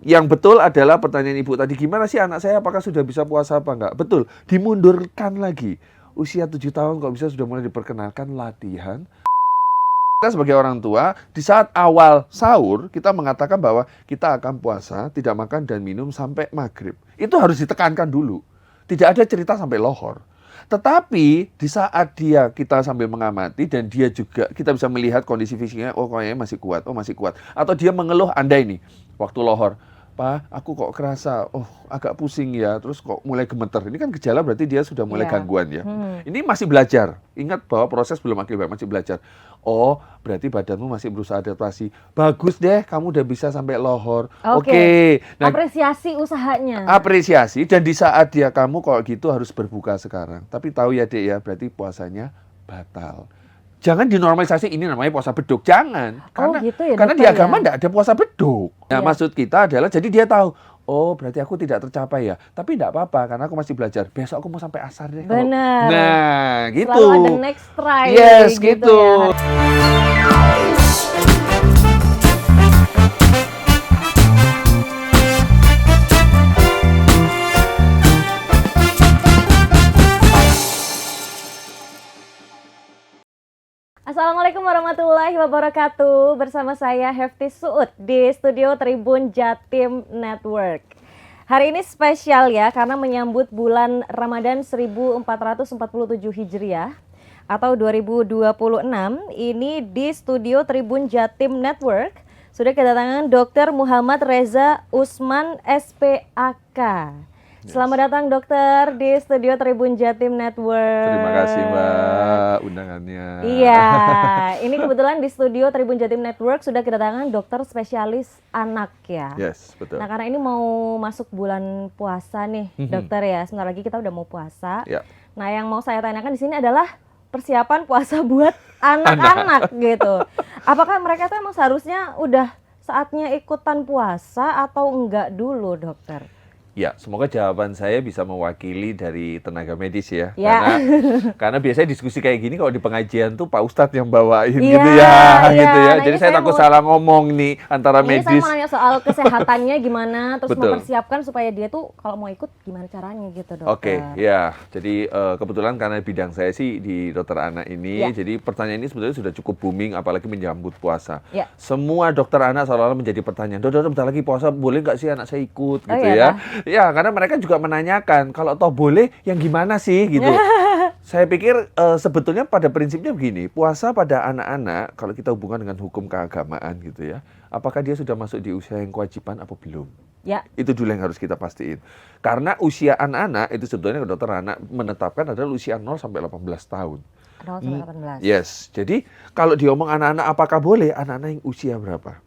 yang betul adalah pertanyaan Ibu tadi, gimana sih anak saya apakah sudah bisa puasa apa enggak? Betul, dimundurkan lagi. Usia 7 tahun kalau bisa sudah mulai diperkenalkan latihan. Kita sebagai orang tua, di saat awal sahur, kita mengatakan bahwa kita akan puasa, tidak makan dan minum sampai maghrib. Itu harus ditekankan dulu. Tidak ada cerita sampai lohor. Tetapi di saat kita sambil mengamati dan dia juga, kita bisa melihat kondisi fisiknya, oh kayaknya masih kuat, oh masih kuat. Atau dia mengeluh, andai nih, waktu lohor, Pak, aku kok kerasa, oh agak pusing ya, terus kok mulai gemeter. Ini kan gejala berarti dia sudah mulai gangguan ya. Ini masih belajar. Ingat bahwa proses belum akhir, masih belajar. Oh, berarti badanmu masih berusaha adaptasi. Bagus deh, kamu udah bisa sampai lohor. Oke. Nah, apresiasi usahanya. Apresiasi, dan di saat kamu kalau gitu harus berbuka sekarang. Tapi tahu ya Dek ya, berarti puasanya batal. Jangan dinormalisasi ini namanya puasa beduk, jangan. Karena di agama enggak ada puasa beduk. Nah, maksud kita adalah jadi dia tahu, oh berarti aku tidak tercapai ya. Tapi enggak apa-apa karena aku masih belajar. Besok aku mau sampai asar deh. Benar. Nah, gitu. Selalu ada next try. Yes, gitu. Ya. Assalamualaikum warahmatullahi wabarakatuh. Bersama saya Hefty Suud di studio Tribun Jatim Network. Hari ini spesial ya karena menyambut bulan Ramadan 1447 Hijriah atau 2026. Ini di studio Tribun Jatim Network sudah kedatangan Dr. Muhammad Reza Usman SPAK. Selamat datang dokter di studio Tribun Jatim Network. Terima kasih Mbak undangannya. Iya, ini kebetulan di studio Tribun Jatim Network sudah kedatangan dokter spesialis anak ya. Yes, betul. Nah karena ini mau masuk bulan puasa nih dokter ya, sebentar lagi kita udah mau puasa. Ya. Nah yang mau saya tanyakan di sini adalah persiapan puasa buat anak-anak gitu. Apakah mereka tuh emang seharusnya udah saatnya ikutan puasa atau enggak dulu dokter? Ya, semoga jawaban saya bisa mewakili dari tenaga medis ya. Ya. Karena biasanya diskusi kayak gini kalau di pengajian tuh Pak Ustadz yang bawain gitu ya. Iya. Gitu ya. Nah, jadi saya takut salah ngomong nih antara medis. Saya mau nanya soal kesehatannya gimana, terus Betul. mempersiapkan supaya dia tuh kalau mau ikut gimana caranya gitu dokter. Oke, ya. Jadi kebetulan karena bidang saya sih di dokter anak ini, jadi pertanyaan ini sebenarnya sudah cukup booming apalagi menyambut puasa. Ya. Semua dokter anak seolah-olah menjadi pertanyaan, dokter bentar lagi puasa boleh nggak sih anak saya ikut gitu ya. Ya, karena mereka juga menanyakan, kalau toh boleh, yang gimana sih gitu. Saya pikir sebetulnya pada prinsipnya begini, puasa pada anak-anak, kalau kita hubungkan dengan hukum keagamaan gitu ya, apakah dia sudah masuk di usia yang kewajiban atau belum? Ya. Itu dulu yang harus kita pastiin. Karena usia anak-anak, itu sebetulnya dokter anak menetapkan adalah usia 0 sampai 18 tahun. 0 sampai 18. Yes, jadi kalau diomong anak-anak apakah boleh, anak-anak yang usia berapa?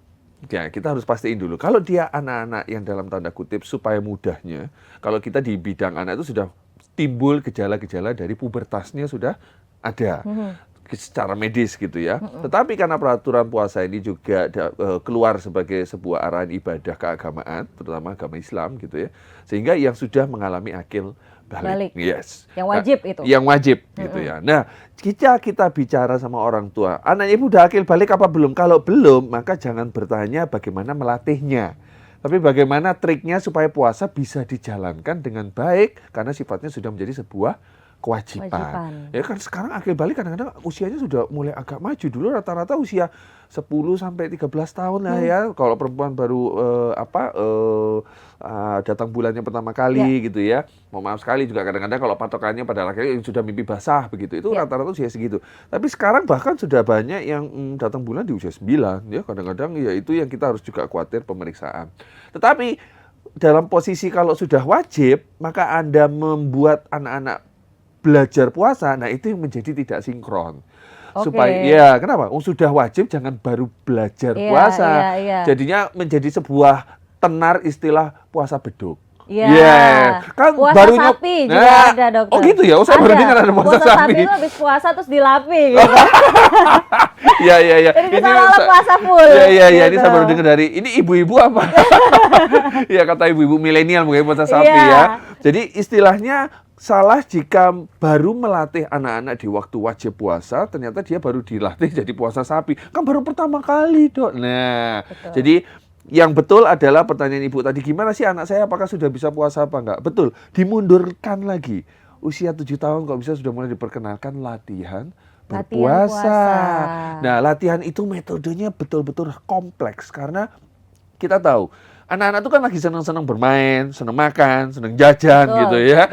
Ya, kita harus pastiin dulu. Kalau dia anak-anak yang dalam tanda kutip supaya mudahnya, kalau kita di bidang anak itu sudah timbul gejala-gejala dari pubertasnya sudah ada secara medis gitu ya. Tetapi karena peraturan puasa ini juga keluar sebagai sebuah arahan ibadah keagamaan, terutama agama Islam gitu ya, sehingga yang sudah mengalami akil balik. Yes. Yang wajib itu. Yang wajib gitu ya. Nah, kita bicara sama orang tua, anaknya ibu udah akil balik apa belum? Kalau belum, maka jangan bertanya bagaimana melatihnya. Tapi bagaimana triknya supaya puasa bisa dijalankan dengan baik karena sifatnya sudah menjadi sebuah kewajiban. Ya kan sekarang akil balik kadang-kadang usianya sudah mulai agak maju. Dulu rata-rata usia 10 sampai 13 tahun lah ya. Kalau perempuan baru datang bulannya pertama kali gitu ya. Mau maaf sekali juga kadang-kadang kalau patokannya pada laki-laki yang sudah mimpi basah begitu. Itu rata-rata usia segitu. Tapi sekarang bahkan sudah banyak yang datang bulan di usia 9 ya. Kadang-kadang ya itu yang kita harus juga khawatir pemeriksaan. Tetapi dalam posisi kalau sudah wajib, maka Anda membuat anak-anak belajar puasa, nah itu yang menjadi tidak sinkron. Supaya kenapa? Sudah wajib jangan baru belajar puasa. Jadinya menjadi sebuah tenar istilah puasa beduk. Kan puasa baru sapi juga ada dokter. Oh gitu ya, saya baru dengar ada puasa sapi. Puasa sapi itu habis puasa terus dilapi gitu. Iya. Ini seolah puasa full. Iya, ini saya baru dengar dari ini ibu-ibu apa? Iya kata ibu-ibu milenial mungkin puasa sapi ya. Jadi istilahnya salah jika baru melatih anak-anak di waktu wajib puasa, ternyata dia baru dilatih jadi puasa sapi. Kan baru pertama kali, Dok. Nah, jadi yang betul adalah pertanyaan Ibu tadi, gimana sih anak saya apakah sudah bisa puasa apa enggak? Betul, dimundurkan lagi. Usia 7 tahun kok bisa sudah mulai diperkenalkan latihan berpuasa. Nah, latihan itu metodenya betul-betul kompleks karena kita tahu anak-anak itu kan lagi senang-senang bermain, senang makan, senang jajan gitu ya.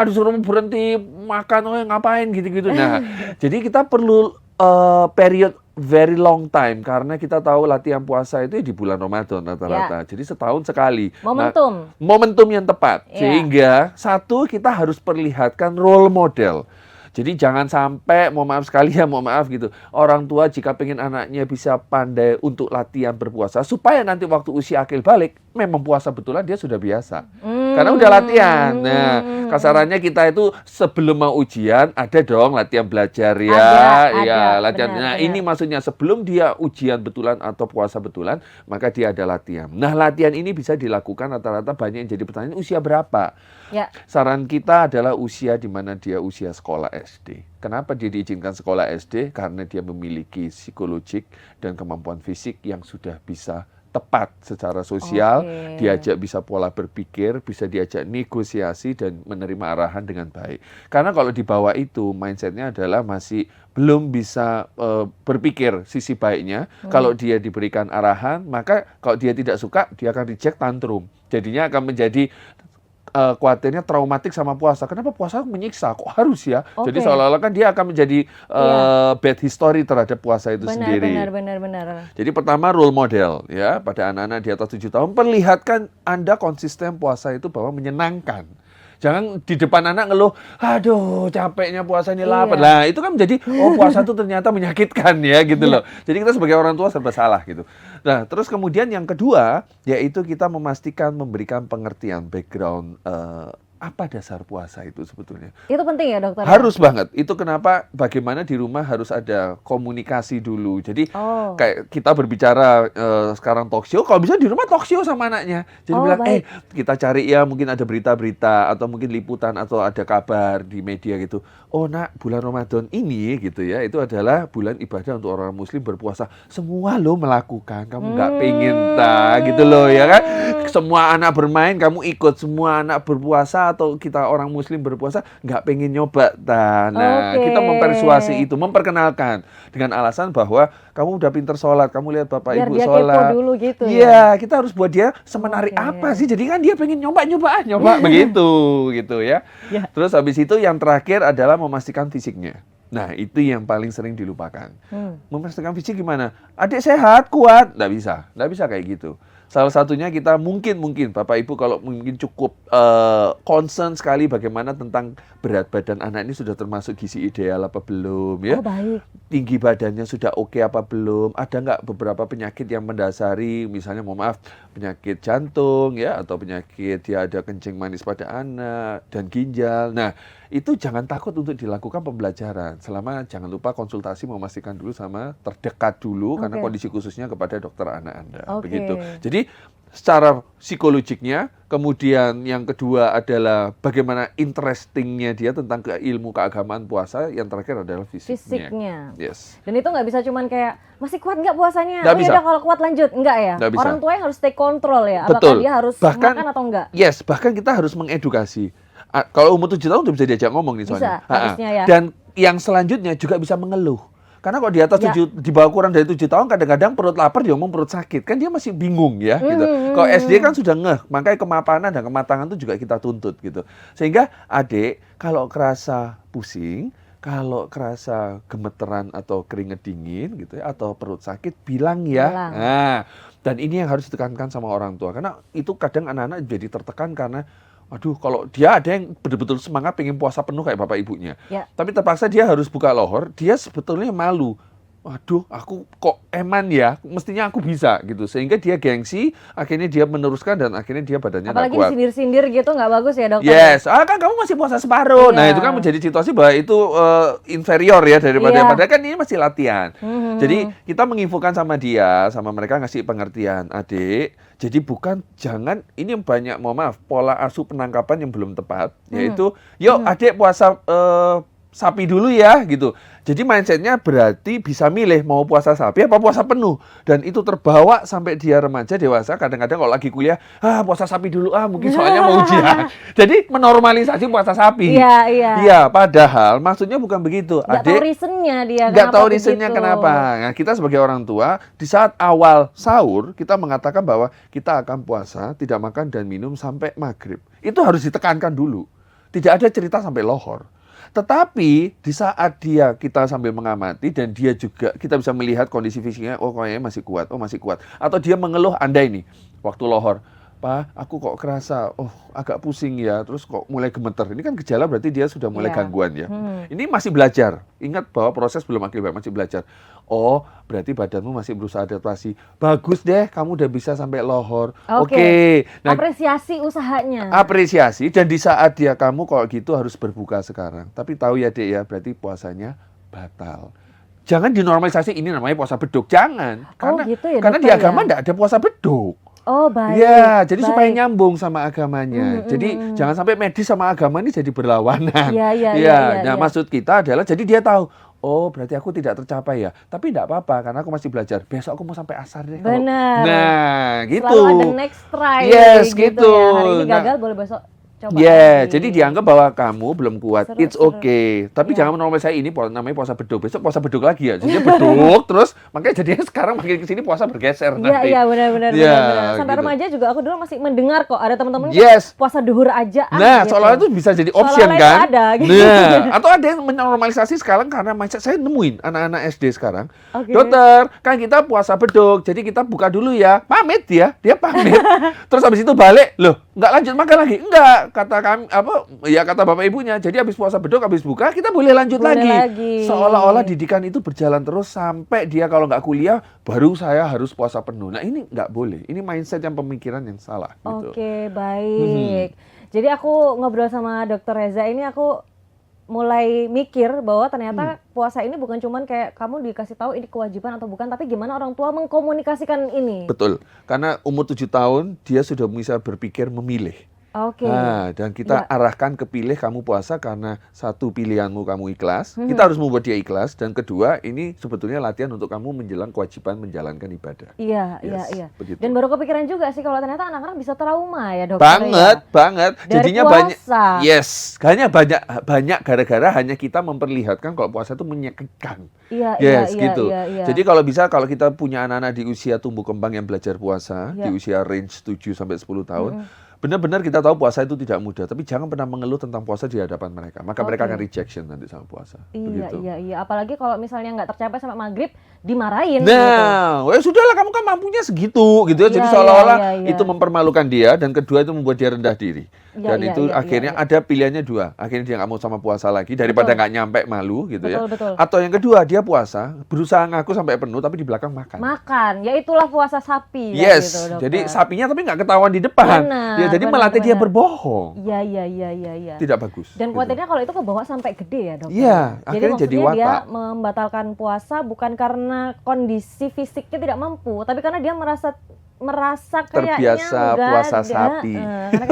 Disuruh berhenti makan, ngapain gitu-gitu. Nah, jadi kita perlu period very long time karena kita tahu latihan puasa itu di bulan Ramadan rata-rata. Jadi setahun sekali. Momentum yang tepat. Sehingga satu, kita harus perlihatkan role model. Jadi jangan sampai, mohon maaf gitu, orang tua jika pengen anaknya bisa pandai untuk latihan berpuasa, supaya nanti waktu usia akil balik, memang puasa betulan dia sudah biasa. Karena udah latihan. Nah, kasarannya kita itu sebelum mau ujian, ada dong latihan belajar ya. Latihan. Nah, ini maksudnya sebelum dia ujian betulan atau puasa betulan, maka dia ada latihan. Nah, latihan ini bisa dilakukan rata-rata banyak yang jadi pertanyaan, usia berapa? Saran kita adalah usia di mana dia usia sekolah SD. Kenapa dia diizinkan sekolah SD? Karena dia memiliki psikologik dan kemampuan fisik yang sudah bisa tepat secara sosial, diajak bisa pola berpikir, bisa diajak negosiasi dan menerima arahan dengan baik. Karena kalau di bawah itu mindsetnya adalah masih belum bisa berpikir sisi baiknya. Kalau dia diberikan arahan, maka kalau dia tidak suka, dia akan reject, tantrum. Jadinya akan menjadi khawatirnya traumatik sama puasa. Kenapa puasa menyiksa? Kok harus ya? Jadi seolah-olah kan dia akan menjadi bad history terhadap puasa itu sendiri. Benar. Jadi pertama role model ya pada anak-anak di atas 7 tahun, perlihatkan Anda konsisten puasa itu bahwa menyenangkan. Jangan di depan anak ngeluh, aduh capeknya puasa ini lapar. Nah itu kan menjadi, puasa itu ternyata menyakitkan ya gitu loh. Jadi kita sebagai orang tua serba salah gitu. Nah terus kemudian yang kedua, yaitu kita memastikan memberikan pengertian background apa dasar puasa itu sebetulnya. Itu penting ya dokter? Harus banget. Itu kenapa bagaimana di rumah harus ada komunikasi dulu. Jadi kayak kita berbicara sekarang talk show, kalau bisa di rumah talk show sama anaknya. Jadi bilang, kita cari ya mungkin ada berita-berita atau mungkin liputan atau ada kabar di media gitu. Oh nak, bulan Ramadan ini gitu ya, itu adalah bulan ibadah untuk orang muslim berpuasa. Semua lo melakukan, kamu nggak pengen gitu loh ya kan. Semua anak bermain, kamu ikut. Semua anak berpuasa atau kita orang muslim berpuasa nggak pengen nyoba. Nah, kita mempersuasi itu, memperkenalkan dengan alasan bahwa kamu udah pinter sholat, kamu lihat bapak biar ibu dia sholat. Kepo dulu gitu ya, kita harus buat dia semenarik apa sih. Jadi kan dia pengen nyoba begitu gitu ya. Terus habis itu yang terakhir adalah memastikan fisiknya. Nah, itu yang paling sering dilupakan. Memastikan fisik gimana? Adik sehat, kuat, nggak bisa kayak gitu. Salah satunya kita mungkin Bapak Ibu kalau mungkin cukup concern sekali bagaimana tentang berat badan anak ini sudah termasuk gizi ideal apa belum ya. Baik. Tinggi badannya sudah oke apa belum? Ada nggak beberapa penyakit yang mendasari, misalnya mohon maaf penyakit jantung ya atau penyakit dia ada kencing manis pada anak dan ginjal. Nah, itu jangan takut untuk dilakukan pembelajaran. Selama jangan lupa konsultasi memastikan dulu sama terdekat dulu karena kondisi khususnya kepada dokter anak Anda. Begitu. Jadi secara psikologiknya, kemudian yang kedua adalah bagaimana interestingnya dia tentang ilmu keagamaan puasa, yang terakhir adalah fisiknya. Yes. Dan itu nggak bisa cuman kayak masih kuat nggak puasanya? Nggak bisa. Udah kalau kuat lanjut, enggak ya? Nggak bisa. Orang tua yang harus take control ya. Betul. Apakah dia harus makan atau enggak? Yes, bahkan kita harus mengedukasi. Kalau umur 7 tahun udah bisa diajak ngomong nih soalnya. Bisa, harusnya ya. Dan yang selanjutnya juga bisa mengeluh. Karena kalau di atas 7, di bawah kurang dari 7 tahun kadang-kadang perut lapar dia ngomong perut sakit. Kan dia masih bingung ya gitu. Kalau SD kan sudah ngeh, makanya kemapanan dan kematangan itu juga kita tuntut gitu. Sehingga adik kalau kerasa pusing, kalau kerasa gemeteran atau keringet dingin gitu ya, atau perut sakit bilang ya. Nah, dan ini yang harus ditekankan sama orang tua. Karena itu kadang anak-anak jadi tertekan karena aduh, kalau dia ada yang betul-betul semangat pengen puasa penuh kayak bapak ibunya. Tapi terpaksa dia harus buka lohor, dia sebetulnya malu. Waduh, aku kok eman ya, mestinya aku bisa gitu. Sehingga dia gengsi, akhirnya dia meneruskan dan akhirnya dia badannya nggak kuat. Apalagi disindir-sindir gitu nggak bagus ya dokter? Yes, kan kamu masih puasa separuh. Nah itu kan menjadi situasi bahwa itu inferior ya daripada padahal kan ini masih latihan. Jadi kita menginfokan sama dia, sama mereka ngasih pengertian, adik. Jadi jangan ini pola asuh penangkapan yang belum tepat, yaitu yuk adik puasa sapi dulu ya gitu. Jadi mindsetnya berarti bisa milih mau puasa sapi apa puasa penuh. Dan itu terbawa sampai dia remaja, dewasa. Kadang-kadang kalau lagi kuliah, puasa sapi dulu mungkin soalnya mau ujian. Jadi menormalisasi puasa sapi. Iya, iya. Iya, padahal maksudnya bukan begitu. Nggak tahu reasonnya dia. Nggak tahu reasonnya kenapa. Nah, kita sebagai orang tua, di saat awal sahur, kita mengatakan bahwa kita akan puasa, tidak makan dan minum sampai maghrib. Itu harus ditekankan dulu. Tidak ada cerita sampai lohor. Tetapi di saat kita sambil mengamati dan dia juga kita bisa melihat kondisi fisiknya, oh kayaknya masih kuat, oh masih kuat. Atau dia mengeluh andai nih, waktu lohor, Pak, aku kok kerasa, agak pusing ya, terus kok mulai gemeter. Ini kan gejala berarti dia sudah mulai gangguan ya. Ini masih belajar. Ingat bahwa proses belum akibat, masih belajar. Oh, berarti badanmu masih berusaha adaptasi. Bagus deh, kamu udah bisa sampai lohor. Oke. Nah, apresiasi usahanya. Apresiasi, dan di saat kamu kalau gitu harus berbuka sekarang. Tapi tahu ya Dek ya, berarti puasanya batal. Jangan dinormalisasi ini namanya puasa beduk. Jangan. Karena di agama enggak ada puasa beduk. Oh, baik. Ya, jadi supaya nyambung sama agamanya. Jadi jangan sampai medis sama agama ini jadi berlawanan. Iya. Nah, maksud kita adalah jadi dia tahu, oh berarti aku tidak tercapai ya. Tapi enggak apa-apa karena aku masih belajar. Besok aku mau sampai asar deh. Benar. Nah, gitu. Selalu ada next try. Yes, gitu. Ya. Hari ini gagal, boleh besok coba. Jadi dianggap bahwa kamu belum kuat. It's okay. Tapi jangan menormalisasi ini namanya puasa beduk. Besok puasa beduk lagi ya. Jadi beduk terus makanya jadinya sekarang makin kesini puasa bergeser nanti. Iya, benar. Sampai gitu. remaja juga aku dulu masih mendengar kok ada teman-teman puasa duhur aja. Nah, gitu. seolah itu bisa jadi option kan? Ada, gitu. Nah, atau ada yang menormalisasi sekarang karena mindset saya nemuin anak-anak SD sekarang. Dokter, kan kita puasa beduk. Jadi kita buka dulu ya. Pamit dia pamit. Terus habis itu balik, loh, nggak lanjut makan lagi. Enggak, kata kami kata bapak ibunya. Jadi habis puasa beduk, habis buka kita boleh lanjut lagi. Seolah-olah didikan itu berjalan terus sampai dia kalau nggak kuliah baru saya harus puasa penuh. Nah, ini nggak boleh. Ini mindset yang pemikiran yang salah gitu. Oke, baik. Jadi aku ngobrol sama Dokter Reza ini aku mulai mikir bahwa ternyata puasa ini bukan cuman kayak kamu dikasih tahu ini kewajiban atau bukan, tapi gimana orang tua mengkomunikasikan ini. Betul. Karena umur 7 tahun dia sudah bisa berpikir memilih. Nah, dan kita arahkan ke pilih kamu puasa karena satu pilihanmu kamu ikhlas. Kita harus membuat dia ikhlas. Dan kedua, ini sebetulnya latihan untuk kamu menjelang kewajiban menjalankan ibadah. Iya. Begitu. Dan baru kepikiran juga sih kalau ternyata anak-anak bisa trauma ya dokter. Banget. Dari jadinya puasa. banyak gara-gara hanya kita memperlihatkan kalau puasa itu menyakitkan. Iya. Jadi kalau kita punya anak-anak di usia tumbuh kembang yang belajar puasa, di usia range 7 sampai 10 tahun, benar-benar kita tahu puasa itu tidak mudah, tapi jangan pernah mengeluh tentang puasa di hadapan mereka. Maka mereka akan rejection nanti sama puasa. Iya. Apalagi kalau misalnya nggak tercapai sampai maghrib, dimarahin. Nah, sudahlah kamu kan mampunya segitu, gitu ya. Jadi seolah-olah itu mempermalukan dia, dan kedua itu membuat dia rendah diri. Dan itu akhirnya ada pilihannya dua. Akhirnya dia nggak mau sama puasa lagi daripada nggak nyampe malu, gitu ya. Atau yang kedua dia puasa, berusaha ngaku sampai penuh, tapi di belakang makan. Ya itulah puasa sapi. Yes, gitu, jadi sapinya tapi nggak ketahuan di depan. Jadi melatih dia berbohong. Iya. Tidak bagus. Dan khawatirnya kalau itu kebawa sampai gede ya dokter. Iya, akhirnya jadi watak. Dia membatalkan puasa bukan karena kondisi fisiknya tidak mampu, tapi karena dia merasa kayaknya terbiasa puasa sapi. Karena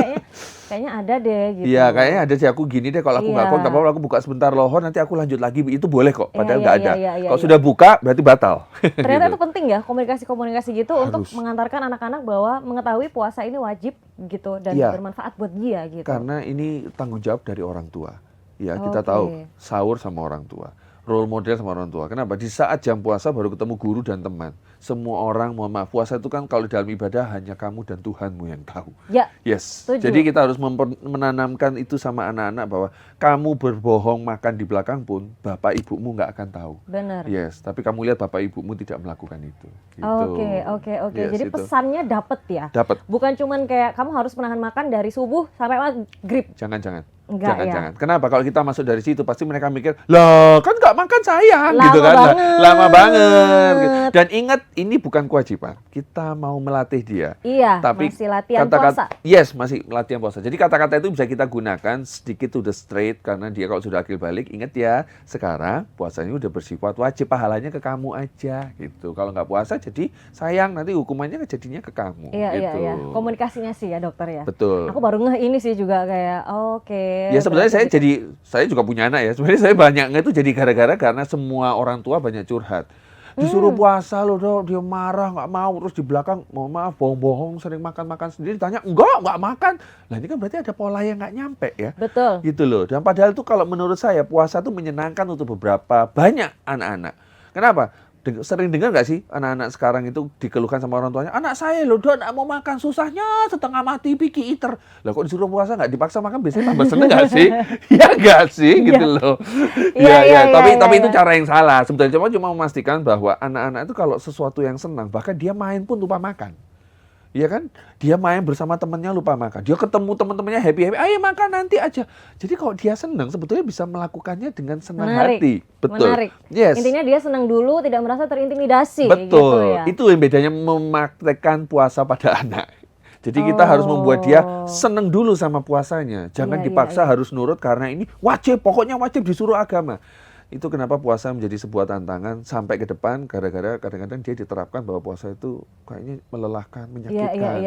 kayaknya ada deh gitu. Iya, kayaknya ada sih, aku gini deh, kalau aku nggak kuat nggak apa-apa, aku buka sebentar lohor, nanti aku lanjut lagi, itu boleh kok, padahal nggak ada. Kalau sudah buka berarti batal. Ternyata itu penting ya, komunikasi gitu untuk mengantarkan anak-anak bahwa mengetahui puasa ini wajib gitu dan bermanfaat buat dia gitu. Karena ini tanggung jawab dari orang tua. Ya, kita tahu sahur sama orang tua, role model sama orang tua. Kenapa? Di saat jam puasa baru ketemu guru dan teman. Semua orang, mohon maaf, puasa itu kan kalau dalam ibadah hanya kamu dan Tuhanmu yang tahu. Ya, yes. Setuju. Jadi kita harus menanamkan itu sama anak-anak bahwa kamu berbohong makan di belakang pun bapak ibumu nggak akan tahu. Benar. Yes. Tapi kamu lihat bapak ibumu tidak melakukan itu. Gitu. Oke. Yes, jadi itu. pesannya dapet ya. Dapat. Bukan cuman kayak kamu harus menahan makan dari subuh sampai maghrib. Jangan. Enggak, jangan. Kenapa? Kalau kita masuk dari situ pasti mereka mikir, lah kan nggak makan sayang, lama gitu kan? Banget. Lama banget. Dan ingat, ini bukan kewajiban. Kita mau melatih dia. Iya. Tapi masih latihan puasa. Yes, masih latihan puasa. Jadi kata-kata itu bisa kita gunakan sedikit to the straight karena dia kalau sudah akil balik, ingat ya, sekarang puasanya udah bersifat wajib, pahalanya ke kamu aja, gitu. Kalau nggak puasa, jadi sayang, nanti hukumannya jadinya ke kamu. Iya. Gitu. Komunikasinya sih ya dokter ya. Betul. Aku baru ngeh ini sih juga kayak, oke. Ya sebenarnya berarti saya juga punya anak ya. Sebenarnya saya banyaknya itu jadi gara-gara karena semua orang tua banyak curhat. Disuruh puasa loh, Dok, dia marah nggak mau, terus di belakang mohon maaf bohong-bohong sering makan sendiri, tanya nggak makan. Lah ini kan berarti ada pola yang nggak nyampe ya. betul. Gitu loh. Dan padahal itu kalau menurut saya puasa itu menyenangkan untuk beberapa banyak anak-anak. Kenapa? Sering dengar nggak sih anak-anak sekarang itu dikeluhkan sama orang tuanya, anak saya loh Dok nggak mau makan, susahnya setengah mati picky eater. Lah kok disuruh puasa nggak dipaksa makan biasanya tambah seneng nggak sih? Ya nggak sih gitu loh. Tapi itu cara yang salah. Sebetulnya cuma memastikan bahwa anak-anak itu kalau sesuatu yang senang bahkan dia main pun lupa makan. Iya kan? Dia main bersama temannya lupa makan. Dia ketemu teman-temannya happy-happy, ayo makan nanti aja. Jadi kalau dia senang sebetulnya bisa melakukannya dengan senang hati. Betul. Menarik. Yes. Intinya dia senang dulu, tidak merasa terintimidasi. Betul. Gitu ya. Itu yang bedanya mempraktekkan puasa pada anak. Jadi kita harus membuat dia senang dulu sama puasanya. Jangan dipaksa harus nurut karena ini wajib, pokoknya wajib disuruh agama. Itu kenapa puasa menjadi sebuah tantangan sampai ke depan gara-gara kadang-kadang dia diterapkan bahwa puasa itu kayaknya melelahkan, menyakitkan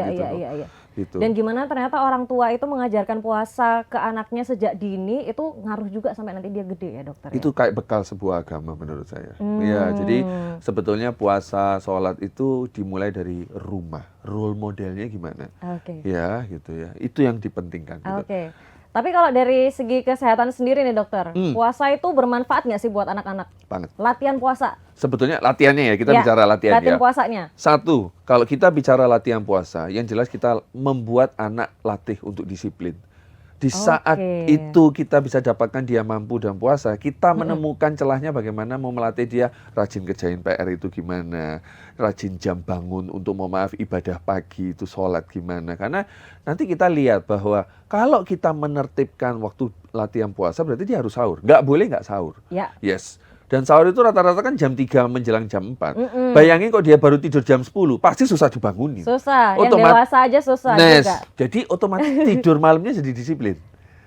gitu. Dan gimana ternyata orang tua itu mengajarkan puasa ke anaknya sejak dini itu ngaruh juga sampai nanti dia gede ya dokter. Itu kayak bekal sebuah agama menurut saya. Ya, jadi sebetulnya puasa, sholat itu dimulai dari rumah. Role modelnya gimana? Ya, gitu ya. Itu yang dipentingkan. Gitu. Tapi kalau dari segi kesehatan sendiri nih dokter, puasa itu bermanfaat nggak sih buat anak-anak? Banget. Latihan puasa? Sebetulnya latihannya ya, kita bicara latihan latihan ya. puasanya. Satu, kalau kita bicara latihan puasa, yang jelas kita membuat anak latih untuk disiplin. Di saat itu kita bisa dapatkan dia mampu dan puasa, kita menemukan celahnya bagaimana mau melatih dia rajin kerjain PR itu gimana, rajin jam bangun untuk ibadah pagi itu sholat gimana. Karena nanti kita lihat bahwa kalau kita menertibkan waktu latihan puasa berarti dia harus sahur. Nggak boleh nggak sahur. Ya. Yes. Dan sahur itu rata-rata kan jam 3 menjelang jam 4. Bayangin kok dia baru tidur jam 10, pasti susah dibangunin. Susah, yang dewasa aja susah juga. Jadi otomatis tidur malamnya jadi disiplin.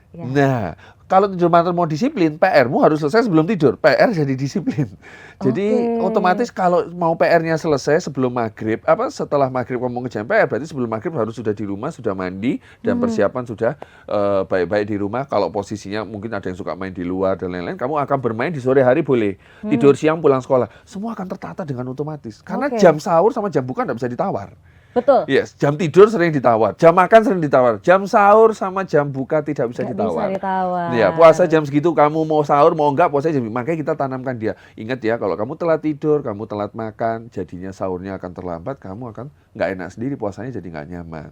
Ya. Nah, kalau tidur malam mau disiplin, PR-mu harus selesai sebelum tidur. PR jadi disiplin. Jadi otomatis kalau mau PR-nya selesai sebelum maghrib, setelah maghrib kamu ngerjain PR, berarti sebelum maghrib harus sudah di rumah, sudah mandi, dan persiapan sudah baik-baik di rumah. Kalau posisinya mungkin ada yang suka main di luar dan lain-lain, kamu akan bermain di sore hari boleh. Tidur siang pulang sekolah. Semua akan tertata dengan otomatis. Karena jam sahur sama jam buka nggak bisa ditawar. Betul. Yes, jam tidur sering ditawar, jam makan sering ditawar, jam sahur sama jam buka tidak bisa ditawar. Ya, puasa jam segitu kamu mau sahur mau enggak puasa jam, makanya kita tanamkan dia. Ingat ya, kalau kamu telat tidur, kamu telat makan, jadinya sahurnya akan terlambat, kamu akan nggak enak sendiri, puasanya jadi nggak nyaman.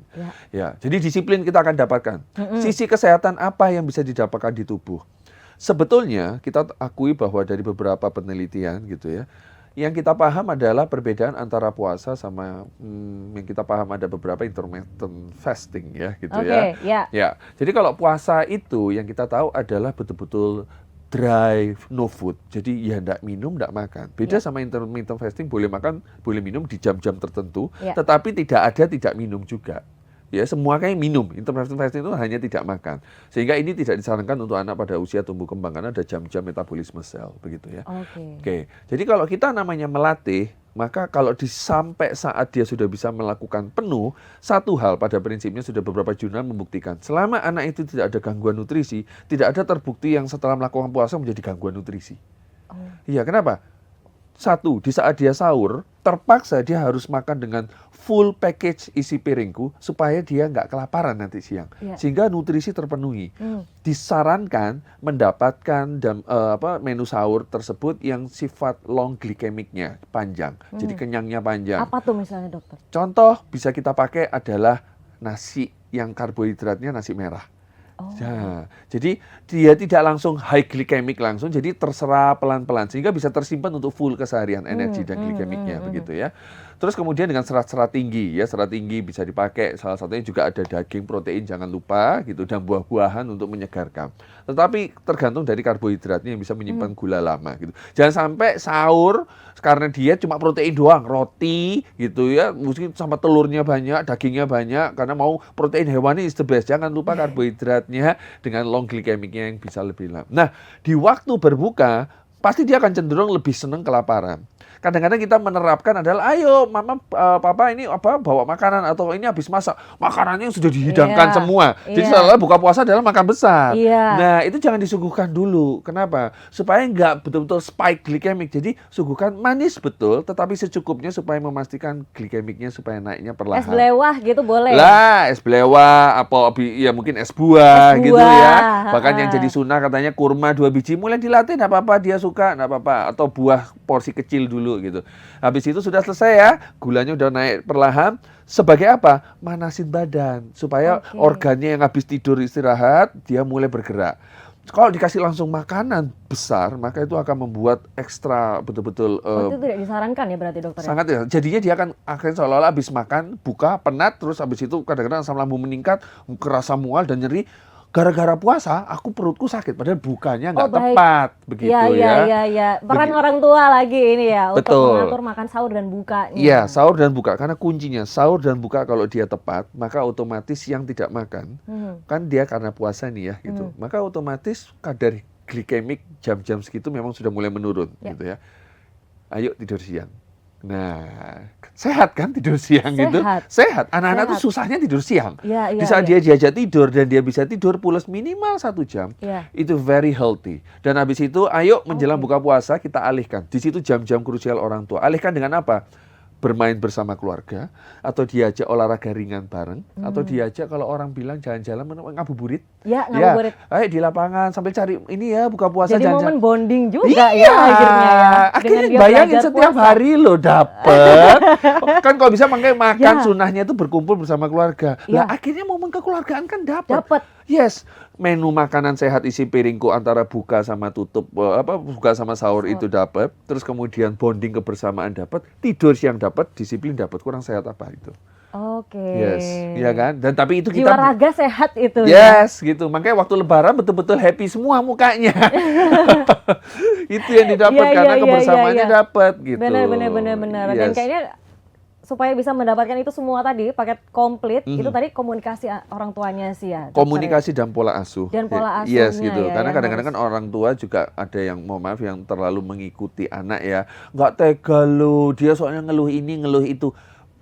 Ya, jadi disiplin kita akan dapatkan. Sisi kesehatan apa yang bisa didapatkan di tubuh? Sebetulnya kita akui bahwa dari beberapa penelitian gitu ya, yang kita paham adalah perbedaan antara puasa sama yang kita paham ada beberapa intermittent fasting ya gitu ya. Jadi kalau puasa itu yang kita tahu adalah betul-betul dry, no food. Jadi ya enggak minum, enggak makan. Beda sama intermittent fasting, boleh makan, boleh minum di jam-jam tertentu, tetapi tidak minum juga. Ya, semua kayak minum. Intermittent fasting itu hanya tidak makan. Sehingga ini tidak disarankan untuk anak pada usia tumbuh kembang karena ada jam-jam metabolisme sel begitu ya. Oke. Jadi kalau kita namanya melatih, maka kalau sampai saat dia sudah bisa melakukan penuh, satu hal pada prinsipnya sudah beberapa jurnal membuktikan, selama anak itu tidak ada gangguan nutrisi, tidak ada terbukti yang setelah melakukan puasa menjadi gangguan nutrisi. Iya, kenapa? Satu, di saat dia sahur, terpaksa dia harus makan dengan full package isi piringku supaya dia nggak kelaparan nanti siang. Sehingga nutrisi terpenuhi. Disarankan mendapatkan menu sahur tersebut yang sifat long glikemiknya panjang. Jadi kenyangnya panjang. Apa tuh misalnya dokter? Contoh bisa kita pakai adalah nasi yang karbohidratnya nasi merah. Nah, jadi dia tidak langsung high glycemic langsung, jadi terserah pelan-pelan sehingga bisa tersimpan untuk full keseharian energi dan glikemiknya begitu ya. Terus kemudian dengan serat-serat tinggi ya, serat tinggi bisa dipakai, salah satunya juga ada daging, protein jangan lupa gitu, dan buah-buahan untuk menyegarkan. Tetapi tergantung dari karbohidratnya yang bisa menyimpan gula lama gitu. Jangan sampai sahur karena dia cuma protein doang, roti gitu ya, mungkin sama telurnya banyak, dagingnya banyak karena mau protein hewani is the best. Jangan lupa karbohidratnya dengan long glikemiknya yang bisa lebih lama. Nah, di waktu berbuka pasti dia akan cenderung lebih senang kelaparan. Kadang-kadang kita menerapkan adalah, ayo mama, papa ini bawa makanan atau ini habis masak, makanannya yang sudah dihidangkan semua. Jadi seolah buka puasa adalah makan besar. Nah itu jangan disuguhkan dulu. Kenapa? Supaya nggak betul-betul spike glikemik. Jadi suguhkan manis betul, tetapi secukupnya supaya memastikan glikemiknya supaya naiknya perlahan. Es belewah gitu boleh? Lah, es belewah, ya mungkin es buah gitu ya. Bahkan yang jadi sunnah katanya kurma 2 biji, mulai dilatih, nggak apa-apa, dia suka, nggak apa-apa. Atau buah porsi kecil dulu gitu. Habis itu sudah selesai ya, gulanya udah naik perlahan. Sebagai apa? Manasin badan supaya organnya yang habis tidur istirahat dia mulai bergerak. Kalau dikasih langsung makanan besar, maka itu akan membuat ekstra betul-betul. Itu tidak disarankan ya berarti dokter? Sangat ya. Jadinya dia akan akhirnya seolah-olah habis makan, buka, penat, terus habis itu kadang-kadang asam lambung meningkat, kerasa mual dan nyeri. Gara-gara puasa, aku perutku sakit, padahal bukannya nggak tepat, begitu ya. Iya. Peran orang tua lagi ini ya, betul, untuk mengatur makan sahur dan bukanya. Iya, sahur dan buka, karena kuncinya sahur dan buka kalau dia tepat, maka otomatis yang tidak makan, kan dia karena puasa nih ya, gitu. Maka otomatis kadar glikemik jam-jam segitu memang sudah mulai menurun, gitu ya. Ayo tidur siang. Nah, sehat kan tidur siang gitu? Sehat. Anak-anak tuh susahnya tidur siang. Di saat dia diajak tidur dan dia bisa tidur pulas minimal 1 jam, itu very healthy. Dan habis itu, ayo menjelang buka puasa kita alihkan. Di situ jam-jam krusial orang tua. Alihkan dengan apa? Bermain bersama keluarga, atau diajak olahraga ringan bareng, atau diajak kalau orang bilang jalan-jalan ngabuburit. Ya, ngabuburit. Ayo di lapangan sambil cari ini ya buka puasa. Jadi jalan-jalan. momen bonding juga ya akhirnya ya. Akhirnya bayangin setiap hari lo dapet. Kan kalau bisa makanya makan sunnahnya itu berkumpul bersama keluarga. Lah akhirnya momen kekeluargaan kan dapat. Yes, menu makanan sehat isi piringku antara buka sama tutup, buka sama sahur itu dapat. Terus kemudian bonding kebersamaan dapat, tidur siang dapat, disiplin dapat. Kurang sehat apa itu? Yes, iya kan? Dan tapi itu kita jiwa raga sehat itu. Yes, gitu. Makanya waktu Lebaran betul-betul happy semua mukanya. Itu yang didapat karena kebersamaannya dapat gitu. Benar. Dan kayaknya supaya bisa mendapatkan itu semua tadi paket komplit, itu tadi komunikasi orang tuanya sih ya. Komunikasi dan pola asuh. Dan pola asuhnya. Yes gitu. Karena kadang-kadang kan orang tua juga ada yang mohon maaf yang terlalu mengikuti anak ya. Nggak tega lo, dia soalnya ngeluh ini, ngeluh itu.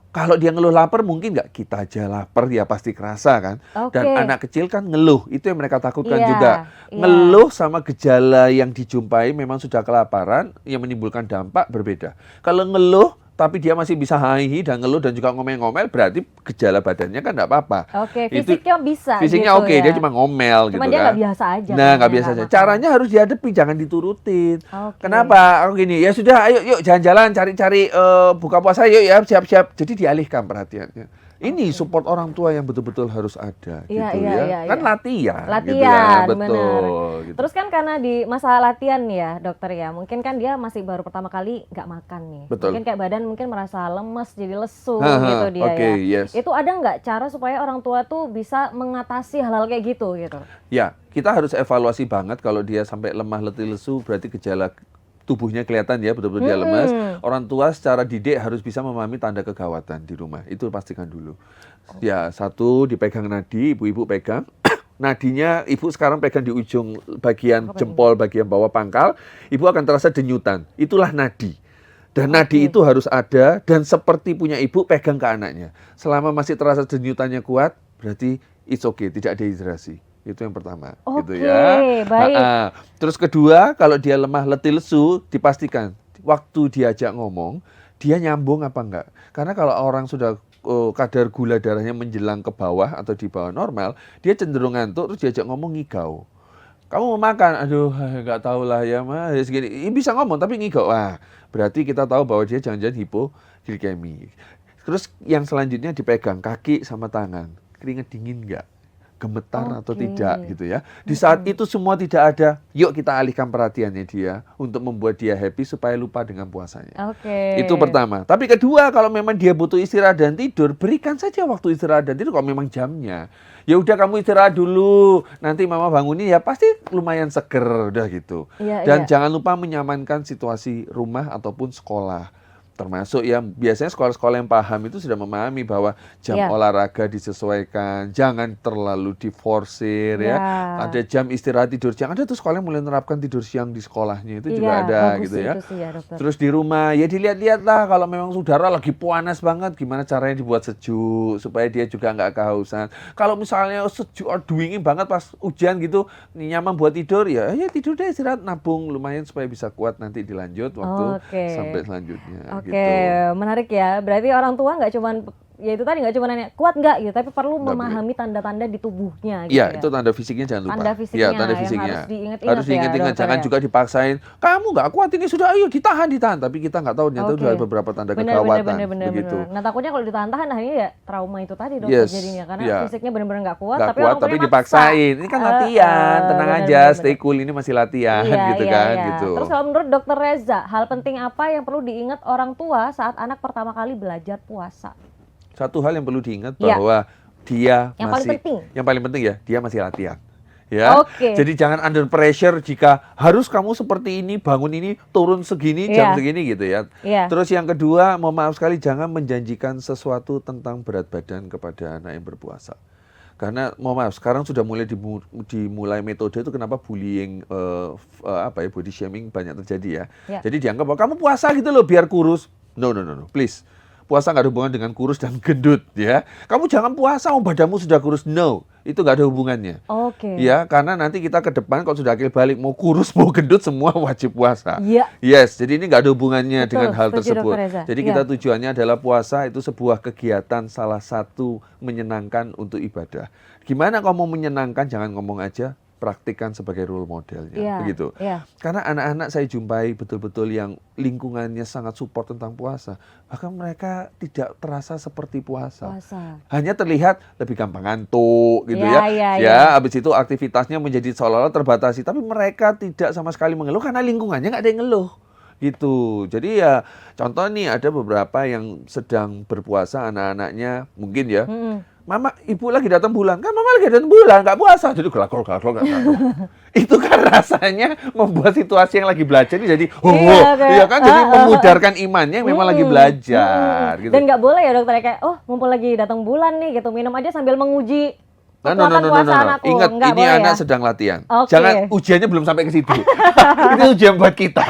Kalau dia ngeluh lapar mungkin nggak, kita aja lapar ya pasti kerasa kan. Dan anak kecil kan ngeluh, itu yang mereka takutkan juga. Ngeluh sama gejala yang dijumpai memang sudah kelaparan yang menimbulkan dampak berbeda. Kalau ngeluh tapi dia masih bisa hahi dan ngeluh dan juga ngomel-ngomel, berarti gejala badannya kan nggak apa-apa. Fisiknya bisa. Fisiknya gitu dia cuma ngomel gitu kan. Dia nggak biasa aja. Nah, nggak biasa aja. Caranya harus dihadapi, jangan diturutin. Kenapa? Gini, ya sudah, ayo jalan-jalan, cari-cari buka puasa, yuk ya, siap-siap. Jadi dialihkan perhatiannya. Ini support orang tua yang betul-betul harus ada, kan latihan gitu ya, betul. Gitu. Terus kan karena di masa latihan ya dokter ya, mungkin kan dia masih baru pertama kali nggak makan nih, mungkin kayak badan mungkin merasa lemes, jadi lesu gitu dia Itu ada nggak cara supaya orang tua tuh bisa mengatasi hal-hal kayak gitu? Ya, kita harus evaluasi banget kalau dia sampai lemah, letih, lesu, berarti gejala tubuhnya kelihatan ya, betul-betul dia lemas. Orang tua secara didik harus bisa memahami tanda kegawatan di rumah. Itu pastikan dulu. Ya, satu dipegang nadi, ibu-ibu pegang. Nadinya ibu sekarang pegang di ujung bagian jempol, bagian bawah pangkal. Ibu akan terasa denyutan. Itulah nadi. Dan nadi itu harus ada dan seperti punya ibu pegang ke anaknya. Selama masih terasa denyutannya kuat, berarti it's okay, tidak dehidrasi. Itu yang pertama, gitu ya. Baik. Terus kedua, kalau dia lemah, letih, lesu, dipastikan waktu diajak ngomong, dia nyambung apa enggak. Karena kalau orang sudah kadar gula darahnya menjelang ke bawah atau di bawah normal, dia cenderung ngantuk, terus diajak ngomong ngigau. Kamu mau makan? Aduh, nggak tahu lah ya, mah. Segini. Bisa ngomong tapi ngigau. Wah, berarti kita tahu bahwa dia jangan-jangan hipoglikemi. Terus yang selanjutnya dipegang kaki sama tangan. Keringat dingin nggak? Gemetar atau tidak gitu ya. Di saat itu semua tidak ada, yuk kita alihkan perhatiannya dia untuk membuat dia happy supaya lupa dengan puasanya. Itu pertama. Tapi kedua, kalau memang dia butuh istirahat dan tidur, berikan saja waktu istirahat dan tidur kalau memang jamnya. Ya udah kamu istirahat dulu, nanti mama bangunin ya pasti lumayan seger udah gitu. Dan jangan lupa menyamankan situasi rumah ataupun sekolah. Termasuk yang biasanya sekolah-sekolah yang paham itu sudah memahami bahwa jam Iya. olahraga disesuaikan, jangan terlalu diforsir ya. Iya. Ada jam istirahat tidur siang. Ada tuh sekolah yang mulai menerapkan tidur siang di sekolahnya itu juga Iya, ada bagus gitu sih ya. itu sih ya dokter. Terus di rumah ya dilihat-lihat lah kalau memang saudara lagi panas banget gimana caranya dibuat sejuk supaya dia juga nggak kehausan. Kalau misalnya sejuk dingin banget pas hujan gitu nyaman buat tidur ya tidur deh istirahat nabung lumayan supaya bisa kuat nanti dilanjut waktu Oke. sampai selanjutnya Oke, gitu. menarik ya. Berarti orang tua nggak cuman ya itu tadi nggak cuma nanya kuat nggak gitu, tapi perlu Nggak boleh. memahami tanda-tanda di tubuhnya gitu Iya, ya. itu tanda fisiknya jangan lupa. Tanda Iya, fisiknya tanda yang fisiknya. harus diingat-ingat Harus ya, diingat-ingat, dokter jangan ya? juga dipaksain. Kamu nggak kuat ini sudah, ayo ditahan. Tapi kita nggak tahu ternyata Oke. udah ada beberapa tanda Bener, kegawatan bener. begitu. Nah takutnya kalau ditahan-tahan akhirnya ya trauma itu tadi dokter Yes, jadinya karena iya. fisiknya benar-benar nggak kuat, Nggak tapi kuat orang tapi tuanya dipaksain. maksa. Ini kan latihan, tenang Bener, aja, bener, stay bener. cool ini masih latihan Iya, gitu iya, kan iya. gitu. Terus kalau menurut dokter Reza, hal penting apa yang perlu diingat orang tua saat anak pertama kali belajar puasa? Satu hal yang perlu diingat Iya. bahwa dia Yang paling penting. yang paling penting ya, dia masih latihan. Ya. Oke. Jadi jangan under pressure jika harus kamu seperti ini, bangun ini, turun segini, jam Iya. segini gitu ya. Iya. Terus yang kedua, mohon maaf sekali jangan menjanjikan sesuatu tentang berat badan kepada anak yang berpuasa. Karena mohon maaf sekarang sudah mulai dimulai metode itu kenapa bullying body shaming banyak terjadi ya. Ya. Jadi dianggap bahwa kamu puasa gitu loh biar kurus. No, please. Puasa nggak ada hubungan dengan kurus dan gendut ya. Kamu jangan puasa, badanmu sudah kurus. No, itu nggak ada hubungannya. Oke. Ya, karena nanti kita ke depan kalau sudah akil balik mau kurus mau gendut semua wajib puasa. Iya. Yes, jadi ini nggak ada hubungannya Betul, dengan hal setuju, tersebut. Dr. Reza. Jadi Iya. kita tujuannya adalah puasa itu sebuah kegiatan salah satu menyenangkan untuk ibadah. Gimana kamu menyenangkan? Jangan ngomong aja, praktikkan sebagai role modelnya, Iya, begitu. iya. Karena anak-anak saya jumpai betul-betul yang lingkungannya sangat support tentang puasa, bahkan mereka tidak terasa seperti puasa. Hanya terlihat lebih gampang ngantuk gitu Iya, ya. iya. Habis itu aktivitasnya menjadi seolah-olah terbatasi, tapi mereka tidak sama sekali mengeluh karena lingkungannya nggak ada yang ngeluh. Gitu. Jadi ya contoh nih ada beberapa yang sedang berpuasa anak-anaknya mungkin ya. Mama, ibu lagi datang bulan. Kan mama lagi datang bulan, nggak puasa. Jadi gelakor. Itu kan rasanya membuat situasi yang lagi belajar ini jadi, iya kan? Jadi memudarkan imannya yang memang lagi belajar. Gitu. Dan nggak boleh ya dokter kayak, mumpul lagi datang bulan nih gitu, minum aja sambil menguji No. kekuatan puasa anakku. Ingat, Nggak ini boleh anak ya? sedang latihan. Oke. Jangan ujiannya belum sampai ke situ. Ini ujian buat kita.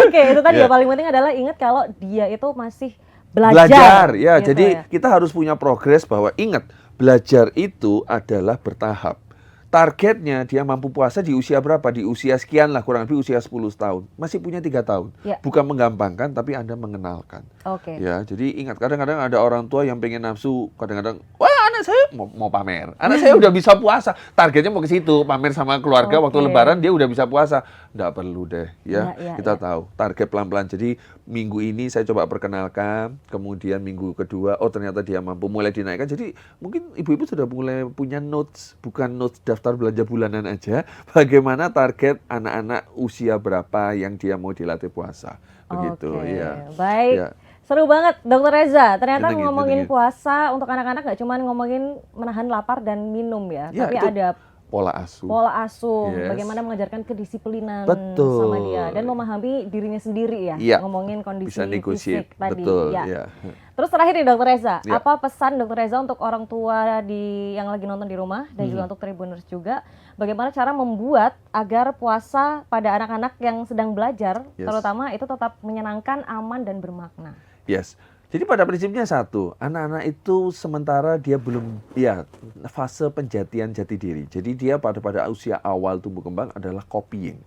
Oke, itu tadi Ya. yang paling penting adalah ingat kalau dia itu masih Belajar, ya. gitu Jadi ya. kita harus punya progres bahwa ingat, belajar itu adalah bertahap. Targetnya dia mampu puasa di usia berapa? Di usia sekian lah, kurang lebih usia 10 tahun. Masih punya 3 tahun. Ya. Bukan menggampangkan, tapi Anda mengenalkan. Oke. Ya, jadi ingat, kadang-kadang ada orang tua yang pengen nafsu, kadang-kadang, wah anak saya mau pamer. Anak saya udah bisa puasa. Targetnya mau ke situ, pamer sama keluarga waktu Oke. lebaran dia udah bisa puasa. Nggak perlu deh, ya. Ya, Kita ya. tahu, target pelan-pelan. Jadi minggu ini saya coba perkenalkan, kemudian minggu kedua, ternyata dia mampu mulai dinaikkan. Jadi mungkin ibu-ibu sudah mulai punya notes, bukan notes daftar belanja bulanan aja, bagaimana target anak-anak usia berapa yang dia mau dilatih puasa. Begitu, Oke, ya. baik. Ya. Seru banget, Dokter Reza. Ternyata Nyenengin, ngomongin nyenengin. puasa untuk anak-anak nggak cuma ngomongin menahan lapar dan minum ya, Ya, tapi itu ada pola asuh. pola asuh, Yes. bagaimana mengajarkan kedisiplinan Betul. sama dia dan memahami dirinya sendiri ya, Iya. ngomongin kondisi Bisa negotiate. fisik tadi. Betul, ya. ya. Terus terakhir nih Dokter Reza, Ya. apa pesan Dokter Reza untuk orang tua yang lagi nonton di rumah dan juga untuk Tribuners juga, bagaimana cara membuat agar puasa pada anak-anak yang sedang belajar, Yes. terutama itu tetap menyenangkan, aman dan bermakna. Yes. Jadi pada prinsipnya satu, anak-anak itu sementara dia belum, fase penjatian jati diri. Jadi dia pada usia awal tumbuh kembang adalah copying.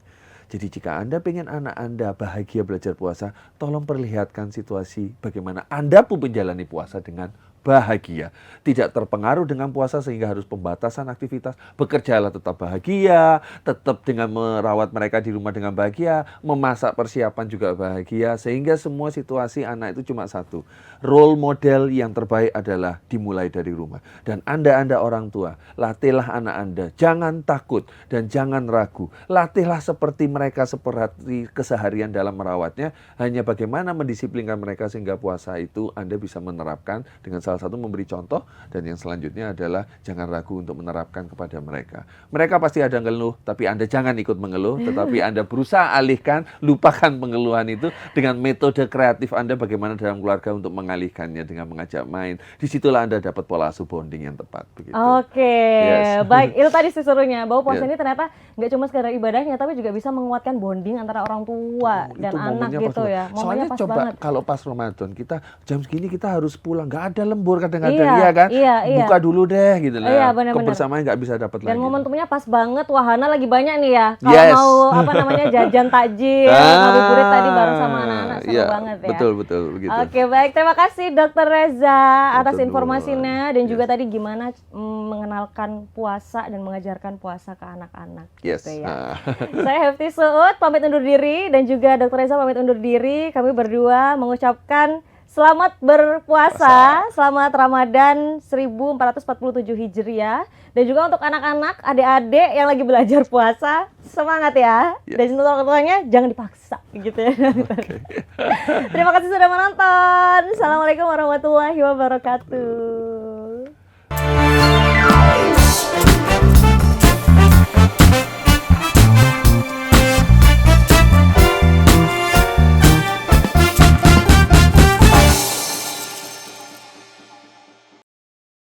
Jadi jika Anda pengen anak Anda bahagia belajar puasa, tolong perlihatkan situasi bagaimana Anda pun menjalani puasa dengan bahagia. Tidak terpengaruh dengan puasa sehingga harus pembatasan aktivitas. Bekerjalah tetap bahagia, tetap dengan merawat mereka di rumah dengan bahagia, memasak persiapan juga bahagia, sehingga semua situasi anak itu cuma satu. Role model yang terbaik adalah dimulai dari rumah. Dan Anda orang tua, latihlah anak Anda. Jangan takut dan jangan ragu. Latihlah seperti mereka seperti keseharian dalam merawatnya. Hanya bagaimana mendisiplinkan mereka sehingga puasa itu Anda bisa menerapkan dengan salah salah satu memberi contoh, dan yang selanjutnya adalah jangan ragu untuk menerapkan kepada mereka. Mereka pasti ada ngeluh, tapi Anda jangan ikut mengeluh, tetapi Anda berusaha alihkan, lupakan pengeluhan itu dengan metode kreatif Anda bagaimana dalam keluarga untuk mengalihkannya dengan mengajak main. Disitulah Anda dapat pola asuh bonding yang tepat. Begitu. Oke, Yes. baik. Itu tadi sih serunya, bahwa puasa Yes. ini ternyata nggak cuma sekedar ibadahnya, tapi juga bisa menguatkan bonding antara orang tua dan Itu anak momennya gitu pas ya. banget. Momennya Soalnya pas coba banget. kalau pas Ramadan kita jam segini kita harus pulang, nggak ada lembur kadang-kadang, Iya, iya kan? iya, iya. Buka dulu deh gitu lah. Iya, benar-benar. Kebersamaan nggak bisa dapat Dan lagi. momentumnya pas banget, wahana lagi banyak nih ya. Kalau Yes. mau apa namanya jajan takjil, ngabuburit tadi bareng sama anak-anak, seru iya, banget ya. betul begitu. Oke, baik. Terima kasih Dokter Reza atas Betul. informasinya dan juga Yes. tadi gimana mengenalkan puasa dan mengajarkan puasa ke anak-anak. Yes. Gitu ya. Saya Hefty Suud pamit undur diri dan juga Dokter Reza pamit undur diri. Kami berdua mengucapkan selamat berpuasa, selamat Ramadan 1447 Hijriah. Dan juga untuk anak-anak, adik-adik yang lagi belajar puasa, semangat ya. Yes. Dan untuk orang tuanya jangan dipaksa gitu ya. Terima kasih sudah menonton. Assalamualaikum warahmatullahi wabarakatuh.